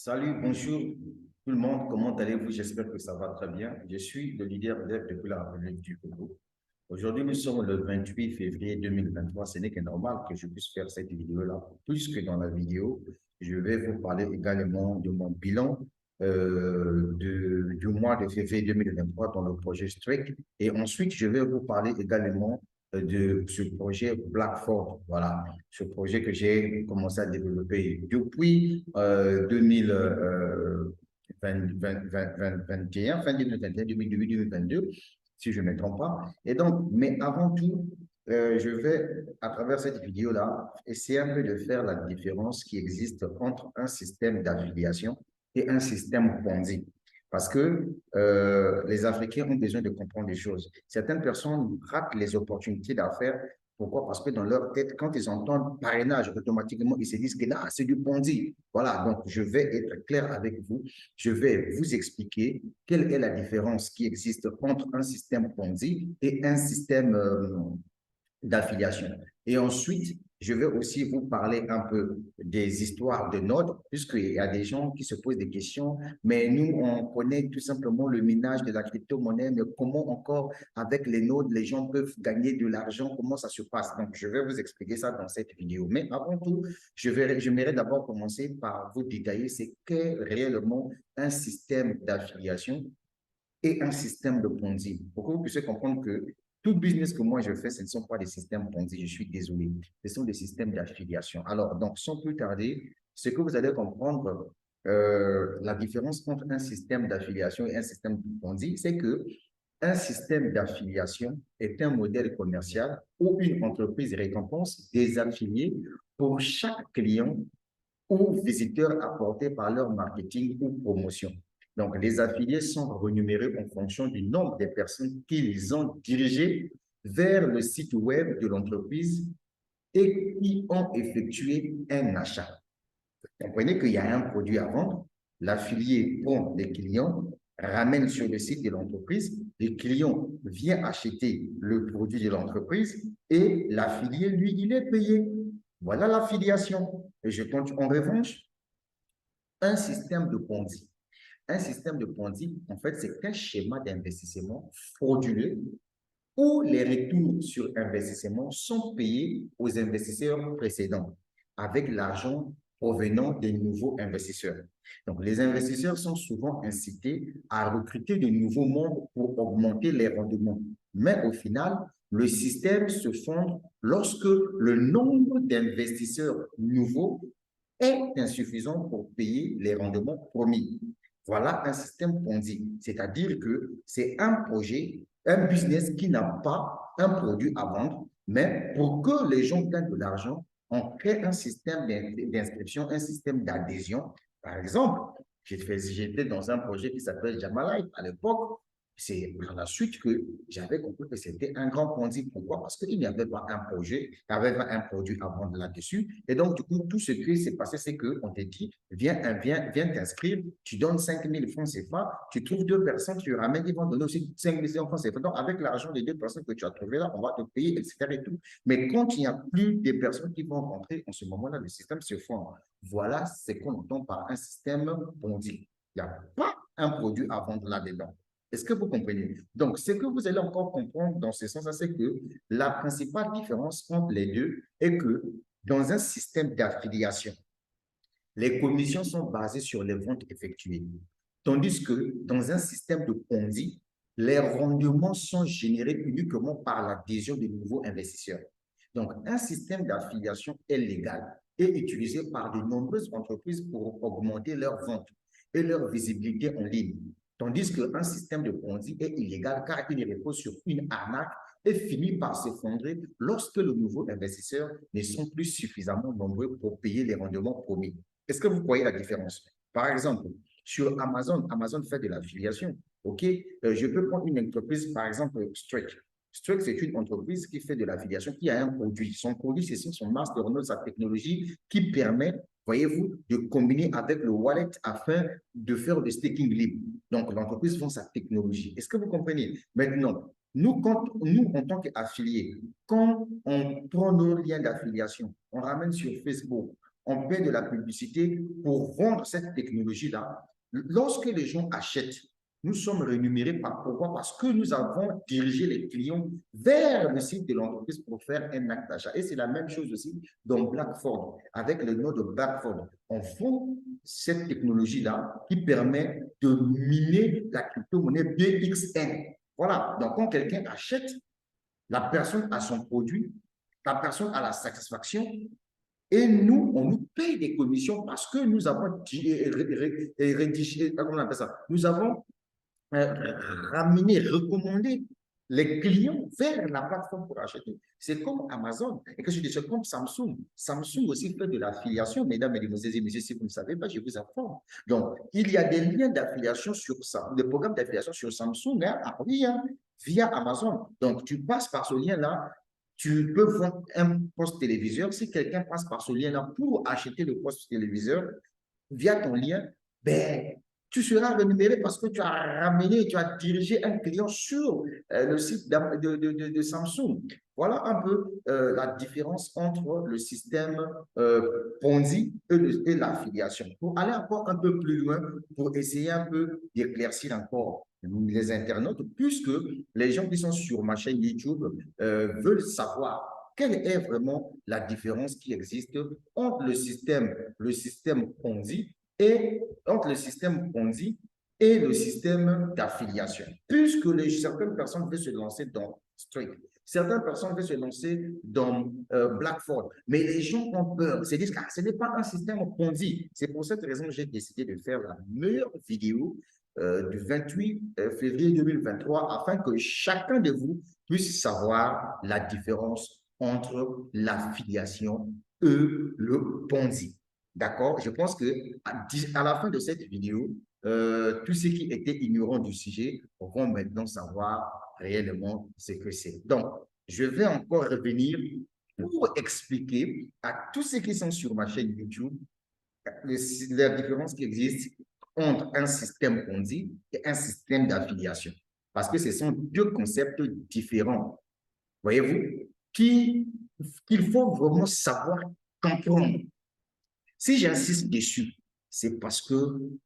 Salut, bonjour tout le monde, comment allez-vous? J'espère que ça va très bien. Je suis le leader dev depuis la République du Congo. Aujourd'hui, nous sommes le 28 février 2023. Ce n'est que normal que je puisse faire cette vidéo-là. Puisque dans la vidéo, je vais vous parler également de mon bilan du mois de février 2023 dans le projet Strike. Et ensuite, je vais vous parler également de ce projet Blackford. Voilà, ce projet que j'ai commencé à développer depuis 2021, fin 2021, 2022, si je ne me trompe pas. Et donc, mais avant tout, je vais, à travers cette vidéo-là, essayer un peu de faire la différence qui existe entre un système d'affiliation et un système Ponzi. Parce que les Africains ont besoin de comprendre des choses. Certaines personnes ratent les opportunités d'affaires. Pourquoi? Parce que dans leur tête, quand ils entendent parrainage, automatiquement, ils se disent que là, c'est du Ponzi. Voilà, donc je vais être clair avec vous. Je vais vous expliquer quelle est la différence qui existe entre un système Ponzi et un système d'affiliation. Et ensuite, je vais aussi vous parler un peu des histoires de nodes, puisqu'il y a des gens qui se posent des questions, mais nous, on connaît tout simplement le minage de la crypto-monnaie, mais comment encore, avec les nodes, les gens peuvent gagner de l'argent, comment ça se passe. Donc, je vais vous expliquer ça dans cette vidéo. Mais avant tout, j'aimerais d'abord commencer par vous détailler ce qu'est réellement un système d'affiliation et un système de Ponzi. Pour que vous puissiez comprendre que tout business que moi je fais, ce ne sont pas des systèmes Ponzi, je suis désolé. Ce sont des systèmes d'affiliation. Alors, donc, sans plus tarder, ce que vous allez comprendre, la différence entre un système d'affiliation et un système de Ponzi, c'est que un système d'affiliation est un modèle commercial où une entreprise récompense des affiliés pour chaque client ou visiteurs apportés par leur marketing ou promotion. Donc, les affiliés sont rémunérés en fonction du nombre de personnes qu'ils ont dirigées vers le site web de l'entreprise et qui ont effectué un achat. Comprenez qu'il y a un produit à vendre, l'affilié prend des clients, ramène sur le site de l'entreprise, le client vient acheter le produit de l'entreprise et l'affilié, lui, il est payé. Voilà l'affiliation. Et je compte en revanche, un système de Ponzi. Un système de Ponzi, en fait, c'est un schéma d'investissement frauduleux où les retours sur investissement sont payés aux investisseurs précédents avec l'argent provenant des nouveaux investisseurs. Donc, les investisseurs sont souvent incités à recruter de nouveaux membres pour augmenter les rendements. Mais au final, le système se fonde lorsque le nombre d'investisseurs nouveaux est insuffisant pour payer les rendements promis. Voilà un système Ponzi, c'est-à-dire que c'est un projet, un business qui n'a pas un produit à vendre, mais pour que les gens gagnent de l'argent, on crée un système d'inscription, un système d'adhésion. Par exemple, j'étais dans un projet qui s'appelle Jamalife à l'époque. C'est par la suite que j'avais compris que c'était un grand Ponzi. Pourquoi? Parce qu'il n'y avait pas un projet, il n'y avait pas un produit à vendre là-dessus. Et donc, du coup, tout ce qui s'est passé, c'est qu'on t'a dit, viens t'inscrire, tu donnes 5 000 francs CFA, tu trouves deux personnes, tu ramènes, ils vont donner aussi 5 000 francs CFA. Donc, avec l'argent des deux personnes que tu as trouvées là, on va te payer, etc. Et tout. Mais quand il n'y a plus de personnes qui vont rentrer, en ce moment-là, le système se fond. Voilà ce qu'on entend par un système Ponzi. Il n'y a pas un produit à vendre là-dedans. Est-ce que vous comprenez? Donc, ce que vous allez encore comprendre dans ce sens-là, c'est que la principale différence entre les deux est que dans un système d'affiliation, les commissions sont basées sur les ventes effectuées. Tandis que dans un système de Ponzi, les rendements sont générés uniquement par l'adhésion de nouveaux investisseurs. Donc, un système d'affiliation est légal et utilisé par de nombreuses entreprises pour augmenter leurs ventes et leur visibilité en ligne. Tandis qu'un système de Ponzi est illégal car il repose sur une arnaque et finit par s'effondrer lorsque les nouveaux investisseurs ne sont plus suffisamment nombreux pour payer les rendements promis. Est-ce que vous voyez la différence? Par exemple, sur Amazon, Amazon fait de l'affiliation. OK? Je peux prendre une entreprise, par exemple, Stripe. Stripe, c'est une entreprise qui fait de l'affiliation, qui a un produit. Son produit, c'est son masternote, sa technologie qui permet, voyez-vous, de combiner avec le wallet afin de faire le staking libre. Donc, l'entreprise vend sa technologie. Est-ce que vous comprenez? Maintenant, nous, en tant qu'affiliés, quand on prend nos liens d'affiliation, on ramène sur Facebook, on paie de la publicité pour vendre cette technologie-là. Lorsque les gens achètent, nous sommes rémunérés par pourquoi? Parce que nous avons dirigé les clients vers le site de l'entreprise pour faire un acte d'achat. Et c'est la même chose aussi dans Blackford. Avec le nom de Blackford, on vend cette technologie-là qui permet de miner la crypto-monnaie BXN. Voilà. Donc, quand quelqu'un achète, la personne a son produit, la personne a la satisfaction, et nous, on nous paye des commissions parce que nous avons rédigé, comment on appelle ça? Nous avons ramener, recommander les clients vers la plateforme pour acheter. C'est comme Amazon. Et que je dis, c'est comme Samsung. Samsung aussi fait de l'affiliation, mesdames, mesdemoiselles et messieurs, si vous ne savez pas, je vous informe. Donc, il y a des liens d'affiliation sur ça, des programmes d'affiliation sur Samsung, hein, via Amazon. Donc, tu passes par ce lien-là, tu peux vendre un poste téléviseur. Si quelqu'un passe par ce lien-là pour acheter le poste téléviseur via ton lien, ben, tu seras rémunéré parce que tu as ramené, tu as dirigé un client sur le site de Samsung. Voilà un peu la différence entre le système Ponzi et l'affiliation. Pour aller encore un peu plus loin, pour essayer un peu d'éclaircir encore les internautes, puisque les gens qui sont sur ma chaîne YouTube veulent savoir quelle est vraiment la différence qui existe entre le système Ponzi et entre le système Ponzi et le système d'affiliation. Puisque certaines personnes veulent se lancer dans Street, certaines personnes veulent se lancer dans Blackford, mais les gens ont peur. Ils se disent que ce n'est pas un système Ponzi. C'est pour cette raison que j'ai décidé de faire la meilleure vidéo du 28 février 2023 afin que chacun de vous puisse savoir la différence entre l'affiliation et le Ponzi. D'accord? Je pense que à la fin de cette vidéo, tous ceux qui étaient ignorants du sujet vont maintenant savoir réellement ce que c'est. Donc, je vais encore revenir pour expliquer à tous ceux qui sont sur ma chaîne YouTube la différence qui existe entre un système Ponzi et un système d'affiliation. Parce que ce sont deux concepts différents, voyez-vous, qu'il faut vraiment savoir comprendre. Si j'insiste dessus, c'est parce que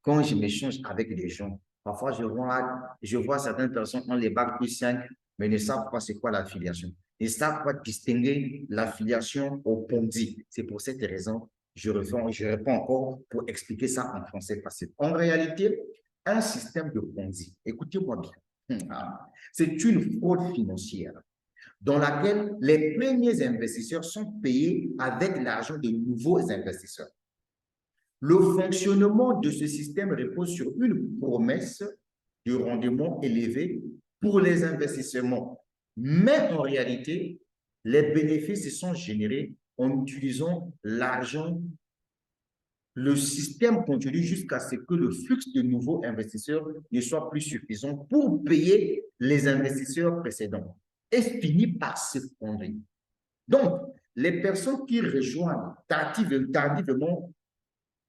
quand je m'échange avec des gens, parfois je vois certaines personnes ont les bacs plus 5, mais ne savent pas c'est quoi l'affiliation. Ils ne savent pas distinguer l'affiliation au Ponzi. C'est pour cette raison je réponds encore pour expliquer ça en français facile. En réalité, un système de Ponzi, écoutez-moi bien, c'est une fraude financière dans laquelle les premiers investisseurs sont payés avec l'argent de nouveaux investisseurs. Le fonctionnement de ce système repose sur une promesse de rendement élevé pour les investissements. Mais en réalité, les bénéfices sont générés en utilisant l'argent. Le système continue jusqu'à ce que le flux de nouveaux investisseurs ne soit plus suffisant pour payer les investisseurs précédents et finit par s'effondrer. Donc, les personnes qui rejoignent tardivement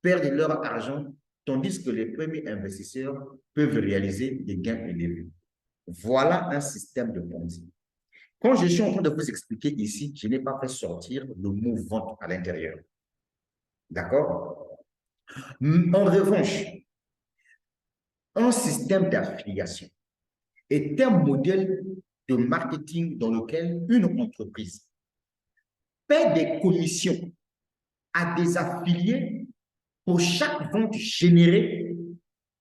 perdent leur argent, tandis que les premiers investisseurs peuvent réaliser des gains élevés. Voilà un système de Ponzi. Quand je suis en train de vous expliquer ici, je n'ai pas fait sortir le mot vente à l'intérieur. D'accord? En revanche, un système d'affiliation est un modèle de marketing dans lequel une entreprise paie des commissions à des affiliés pour chaque vente générée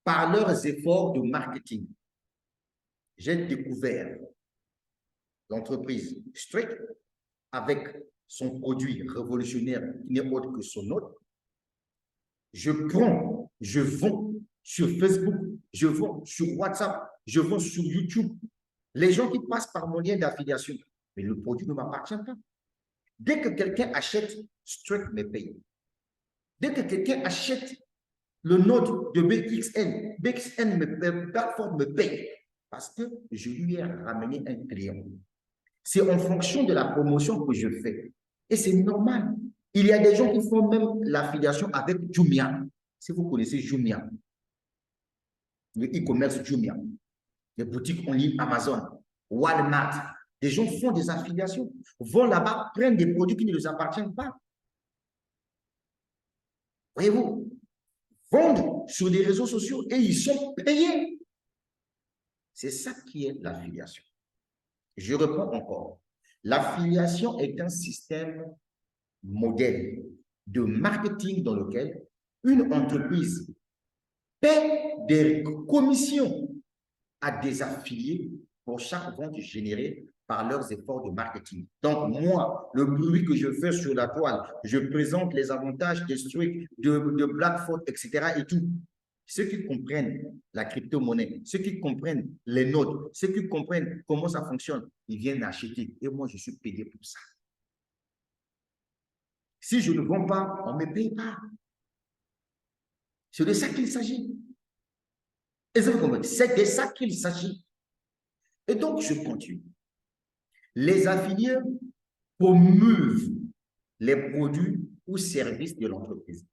par leurs efforts de marketing. J'ai découvert l'entreprise Strict avec son produit révolutionnaire qui n'est autre que son autre. Je prends, je vends sur Facebook, je vends sur WhatsApp, je vends sur YouTube. Les gens qui passent par mon lien d'affiliation, mais le produit ne m'appartient pas. Dès que quelqu'un achète, Strict me paye. Dès que quelqu'un achète le node de BXN, Blackford me paye parce que je lui ai ramené un client. C'est en fonction de la promotion que je fais. Et c'est normal. Il y a des gens qui font même l'affiliation avec Jumia. Si vous connaissez Jumia, le e-commerce Jumia, les boutiques en ligne Amazon, Walmart, des gens font des affiliations, vont là-bas, prennent des produits qui ne les appartiennent pas. Voyez-vous, vendent sur les réseaux sociaux et ils sont payés. C'est ça qui est l'affiliation. Je reprends encore. L'affiliation est un système modèle de marketing dans lequel une entreprise paie des commissions à des affiliés pour chaque vente générée par leurs efforts de marketing. Donc, moi, le bruit que je fais sur la toile, je présente les avantages des trucs de Blackfoot, etc. et tout. Ceux qui comprennent la crypto-monnaie, ceux qui comprennent les notes, ceux qui comprennent comment ça fonctionne, ils viennent acheter. Et moi, je suis payé pour ça. Si je ne vends pas, on ne me paye pas. C'est de ça qu'il s'agit. Et c'est de ça qu'il s'agit. Et donc, je continue. Les affiliés promeuvent les produits ou services de l'entreprise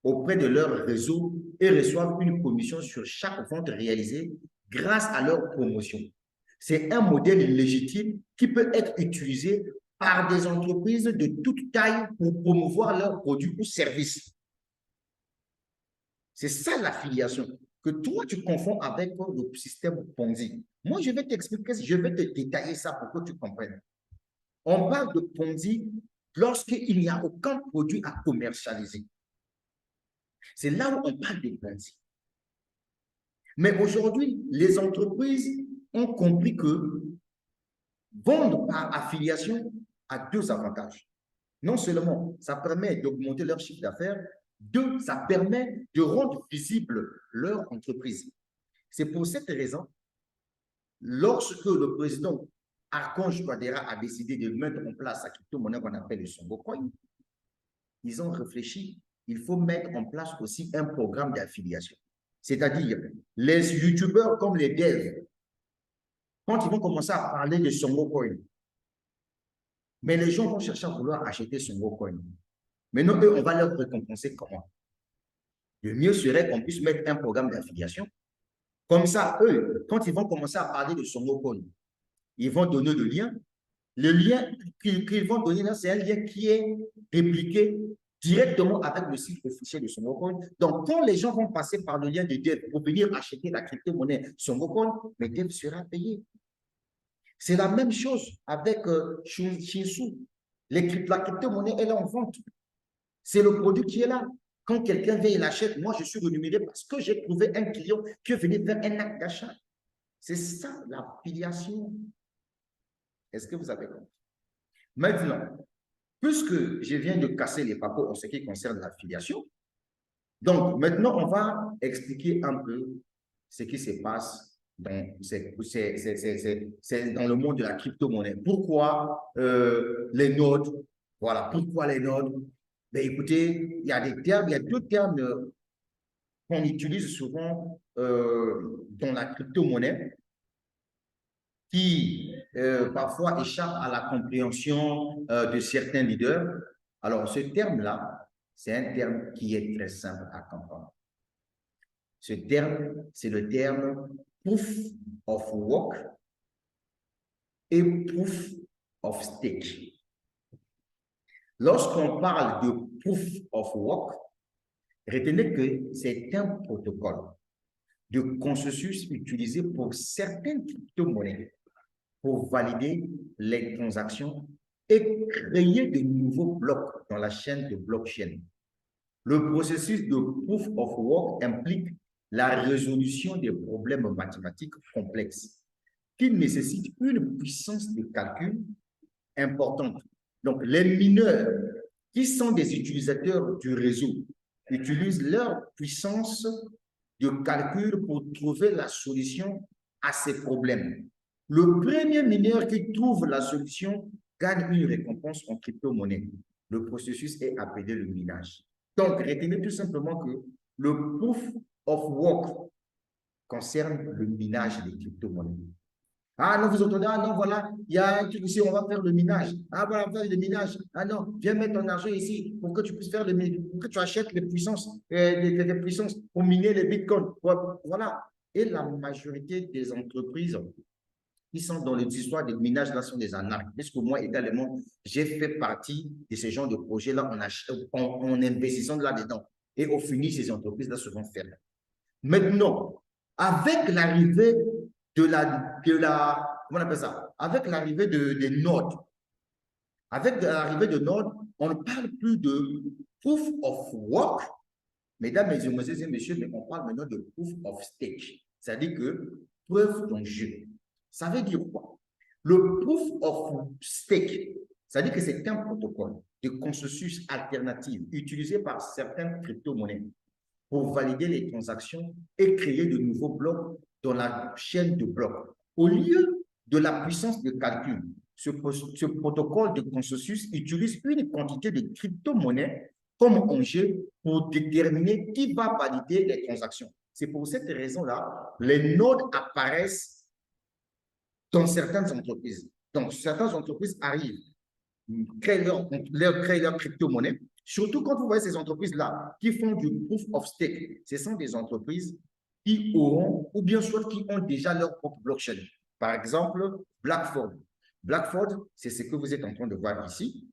auprès de leur réseau et reçoivent une commission sur chaque vente réalisée grâce à leur promotion. C'est un modèle légitime qui peut être utilisé par des entreprises de toute taille pour promouvoir leurs produits ou services. C'est ça l'affiliation que toi, tu confonds avec le système Ponzi. Moi, je vais t'expliquer, je vais te détailler ça pour que tu comprennes. On parle de Ponzi lorsqu'il n'y a aucun produit à commercialiser. C'est là où on parle de Ponzi. Mais aujourd'hui, les entreprises ont compris que vendre par affiliation a deux avantages. Non seulement ça permet d'augmenter leur chiffre d'affaires, deux, ça permet de rendre visible leur entreprise. C'est pour cette raison, lorsque le président Archange Touadéra a décidé de mettre en place la crypto-monnaie qu'on appelle le Songo Coin, ils ont réfléchi, il faut mettre en place aussi un programme d'affiliation. C'est-à-dire, les youtubeurs comme les devs, quand ils vont commencer à parler de Songo Coin, mais les gens vont chercher à vouloir acheter Songo Coin. Maintenant, eux, on va leur récompenser comment? Le mieux serait qu'on puisse mettre un programme d'affiliation. Comme ça, eux, quand ils vont commencer à parler de Songo Coin, ils vont donner le lien. Le lien qu'ils vont donner là, c'est un lien qui est répliqué directement avec le site officiel de Songocoin. Donc, quand les gens vont passer par le lien de Dev pour venir acheter la crypto-monnaie Songocoin, mais Dev sera payé. C'est la même chose avec Shinsu. La crypto-monnaie, elle est en vente. C'est le produit qui est là. Quand quelqu'un vient et l'achète, moi, je suis rémunéré parce que j'ai trouvé un client qui est venu faire un acte d'achat. C'est ça, l'affiliation. Est-ce que vous avez compris? Maintenant, puisque je viens de casser les papeaux en ce qui concerne l'affiliation, donc maintenant, on va expliquer un peu ce qui se passe dans, dans le monde de la crypto-monnaie. Pourquoi les nodes? Voilà, pourquoi les nodes? Ben, écoutez, il y a des termes, il y a deux termes qu'on utilise souvent dans la crypto-monnaie qui parfois échappent à la compréhension de certains leaders. Alors, ce terme-là, c'est un terme qui est très simple à comprendre. Ce terme, c'est le terme proof of work et proof of stake. Lorsqu'on parle de proof of work, retenez que c'est un protocole de consensus utilisé pour certaines crypto-monnaies pour valider les transactions et créer de nouveaux blocs dans la chaîne de blockchain. Le processus de proof of work implique la résolution des problèmes mathématiques complexes qui nécessitent une puissance de calcul importante. Donc, les mineurs qui sont des utilisateurs du réseau utilisent leur puissance de calcul pour trouver la solution à ces problèmes. Le premier mineur qui trouve la solution gagne une récompense en crypto-monnaie. Le processus est appelé le minage. Donc, retenez tout simplement que le proof of work concerne le minage des crypto-monnaies. Ah non, vous entendez, ah non, voilà, il y a un truc ici, on va faire le minage. Ah voilà, on va faire le minage. Ah non, viens mettre ton argent ici pour que tu puisses faire le minage, pour que tu achètes les puissances, les puissances pour miner les bitcoins. Voilà. Et la majorité des entreprises qui sont dans les histoires de minage là sont des anarches. Parce que moi également, j'ai fait partie de ce genre de projet-là en investissant là-dedans. Et au fini, ces entreprises-là se vont fermer. Maintenant, avec l'arrivée comment on appelle ça? Avec l'arrivée des nodes, avec l'arrivée de nodes, on ne parle plus de proof of work, mesdames, mesdemoiselles et messieurs, mais on parle maintenant de proof of stake, c'est-à-dire que preuve d'enjeu. Ça veut dire quoi? Le proof of stake, c'est-à-dire que c'est un protocole de consensus alternatif utilisé par certaines crypto-monnaies pour valider les transactions et créer de nouveaux blocs dans la chaîne de blocs. Au lieu de la puissance de calcul, ce protocole de consensus utilise une quantité de crypto-monnaies comme enjeu pour déterminer qui va valider les transactions. C'est pour cette raison-là, les nodes apparaissent dans certaines entreprises. Donc, certaines entreprises arrivent, créent leur crypto-monnaie. Surtout quand vous voyez ces entreprises-là qui font du proof of stake, ce sont des entreprises qui auront, ou bien soit qui ont déjà leur propre blockchain. Par exemple, Blackford. Blackford, c'est ce que vous êtes en train de voir ici.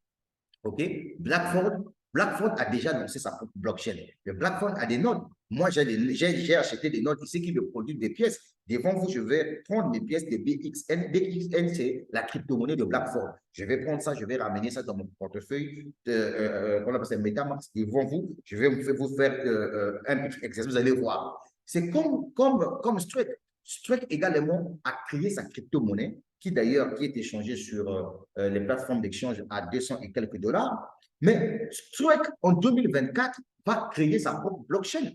OK? Blackford a déjà lancé sa propre blockchain. Mais Blackford a des nodes. Moi, j'ai acheté des nodes ici qui me produisent des pièces. Devant vous, je vais prendre mes pièces de BXN. BXN, c'est la crypto-monnaie de Blackford. Je vais prendre ça, je vais ramener ça dans mon portefeuille. On appelle ça MetaMask. Devant vous, je vais vous faire un petit exercice. Vous allez voir. C'est comme Struck. Struck également a créé sa crypto-monnaie qui d'ailleurs qui est échangée sur les plateformes d'échange à 200 et quelques dollars. Mais Struck, en 2024, va créer sa propre blockchain.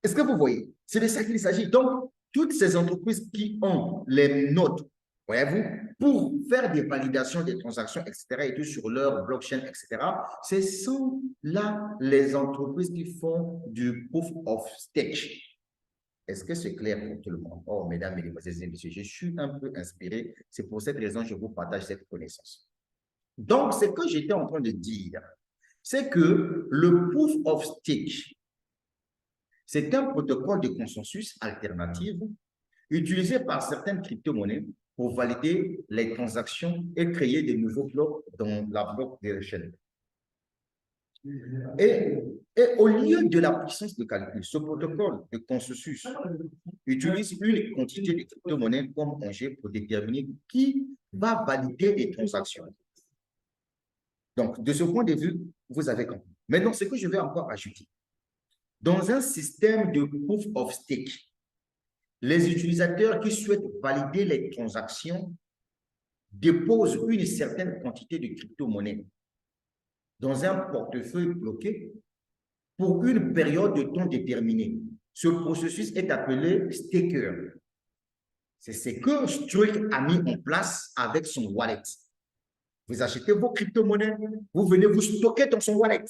Est-ce que vous voyez? C'est de ça qu'il s'agit. Donc, toutes ces entreprises qui ont les nodes, voyez-vous, pour faire des validations des transactions, etc., et tout sur leur blockchain, etc., ce sont là les entreprises qui font du proof of stake. Est-ce que c'est clair pour tout le monde? Oh, mesdames, mesdemoiselles et messieurs, je suis un peu inspiré. C'est pour cette raison que je vous partage cette connaissance. Donc, ce que j'étais en train de dire, c'est que le proof of stake, c'est un protocole de consensus alternatif utilisé par certaines crypto-monnaies pour valider les transactions et créer de nouveaux blocs dans la blockchain. Et au lieu de la puissance de calcul, ce protocole de consensus utilise une quantité de crypto-monnaies comme enjeu pour déterminer qui va valider les transactions. Donc, de ce point de vue, vous avez compris. Maintenant, ce que je vais encore ajouter, dans un système de proof of stake, les utilisateurs qui souhaitent valider les transactions déposent une certaine quantité de crypto-monnaies dans un portefeuille bloqué pour une période de temps déterminée. Ce processus est appelé staker. C'est ce que Struck a mis en place avec son wallet. Vous achetez vos crypto-monnaies, vous venez vous stocker dans son wallet.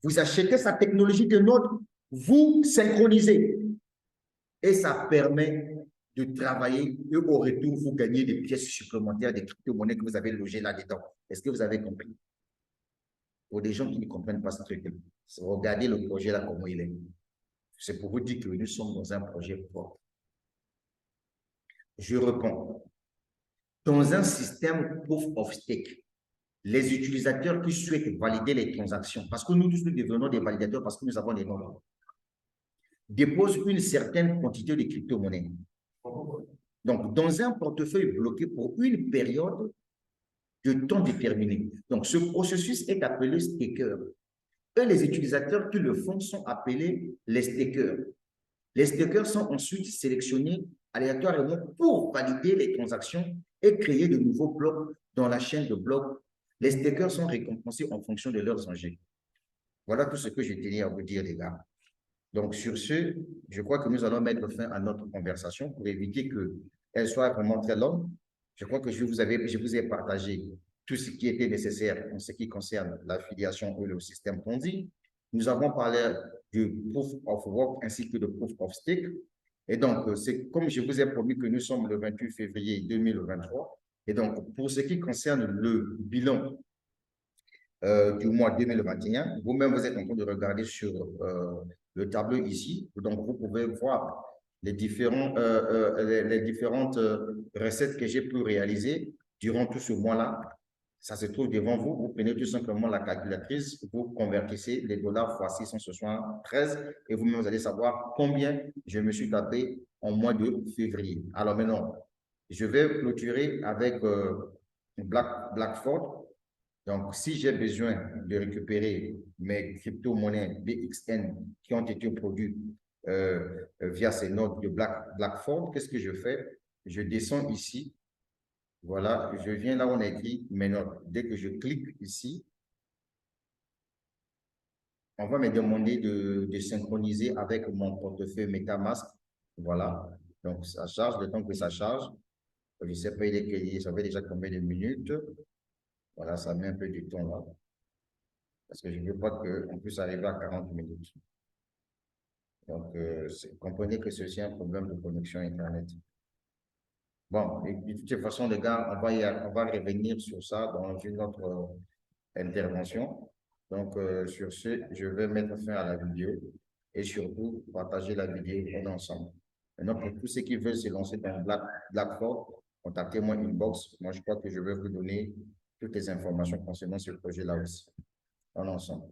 Vous achetez sa technologie de node, vous synchronisez. Et ça permet de travailler et au retour, vous gagnez des pièces supplémentaires des crypto-monnaies que vous avez logées là-dedans. Est-ce que vous avez compris? Pour des gens qui ne comprennent pas ce truc, regardez le projet là, comment il est. C'est pour vous dire que nous sommes dans un projet propre. Je réponds. Dans un système proof of stake, les utilisateurs qui souhaitent valider les transactions, parce que nous tous nous devenons des validateurs parce que nous avons des nombres, déposent une certaine quantité de crypto-monnaies. Donc, dans un portefeuille bloqué pour une période de temps déterminé. Donc, ce processus est appelé staker. Et les utilisateurs qui le font sont appelés les stakers. Les stakers sont ensuite sélectionnés aléatoirement pour valider les transactions et créer de nouveaux blocs dans la chaîne de blocs. Les stakers sont récompensés en fonction de leurs enjeux. Voilà tout ce que je tenais à vous dire, les gars. Donc, sur ce, je crois que nous allons mettre fin à notre conversation pour éviter qu'elle soit vraiment très longue. Je crois que je vous ai partagé tout ce qui était nécessaire en ce qui concerne l'affiliation ou le système Ponzi. Nous avons parlé du proof of work ainsi que de proof of stake. Et donc, c'est comme je vous ai promis que nous sommes le 28 février 2023. Et donc, pour ce qui concerne le bilan du mois 2021, vous-même, vous êtes en train de regarder sur le tableau ici. Donc, vous pouvez voir les différentes recettes que j'ai pu réaliser durant tout ce mois-là. Ça se trouve devant vous. Vous prenez tout simplement la calculatrice, vous convertissez les dollars fois 673 et vous allez savoir combien je me suis tapé en mois de février. Alors maintenant, je vais clôturer avec Blackford. Donc, si j'ai besoin de récupérer mes crypto-monnaies BXN qui ont été produites via ces notes de Blackford, qu'est-ce que je fais? Je descends ici. Voilà, je viens là où on a écrit mes notes. Dès que je clique ici, on va me demander de synchroniser avec mon portefeuille MetaMask. Voilà, donc ça charge, le temps que ça charge. Je ne sais pas, ça fait déjà combien de minutes. Voilà, ça met un peu du temps là. Parce que je ne veux pas qu'on puisse arriver à 40 minutes. Donc, comprenez que ceci est un problème de connexion Internet. Bon, de toute façon, les gars, on va revenir sur ça dans une autre intervention. Donc, sur ce, je vais mettre fin à la vidéo et surtout partager la vidéo ensemble. Maintenant, pour tous ceux qui veulent se lancer dans Blackford, contactez-moi inbox. Moi, je crois que je vais vous donner toutes les informations concernant ce projet-là aussi, en ensemble.